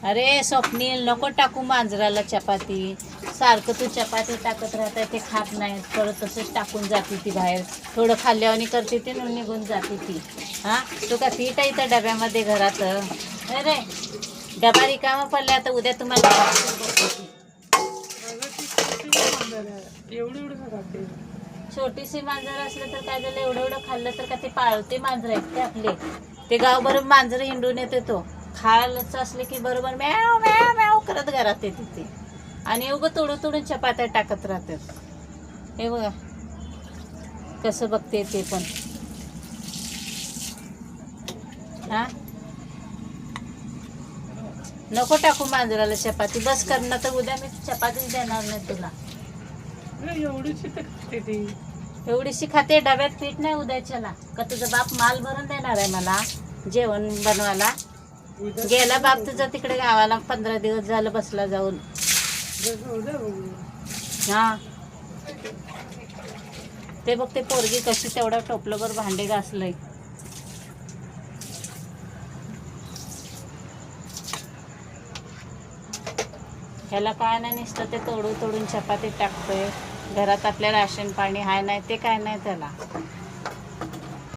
अरे स्वप्नील, नको टाकू मांजराला चपाती. सारखं तू चपाती टाकत राहता, ते खात नाही, परत तसंच टाकून जाते ती बाहेर. थोडं खाल्ल्यावानी करते ती निघून जाते ती. हां, तू का पीठ आहे इथं डब्यामध्ये घरात? अरे डबा रिकामा पडला, आता उद्या तुम्हाला छोटीशी मांजर असलं तर काय झालं, एवढं एवढं खाल्लं तर का ते पाळते मांजर आहेत ते आपले. ते गावभर मांजर हिंडून येते, तो खायलाच असले की बरोबर मॅव मॅव मॅव करत घरात येते ते. आणि उगं तोडून तोडून चपात्या टाकत राहतात. हे बघा कसं बघते ते पण. हा, नको टाकू मांजराला चपाती. बस करणं तर उद्या मी चपातीच देणार नाही तुला. एवढीशी खाते, डब्यात पीठ नाही उद्याच्याला. का तुझा बाप माल भरून देणार आहे मला जेवण बनवायला? गेला बाप तुझा तिकडे गावाला, 15 दिवस झालं बसला जाऊन. हा, ते बघ ते पोरगी कशी तेवढा टोपलंभर भांडे घासलंय. ह्याला काय नाही, नुसतं ते तोडून तोडून चपाती टाकतोय. घरात आपल्या राशन पाणी हाय नाही ते काय नाही त्याला.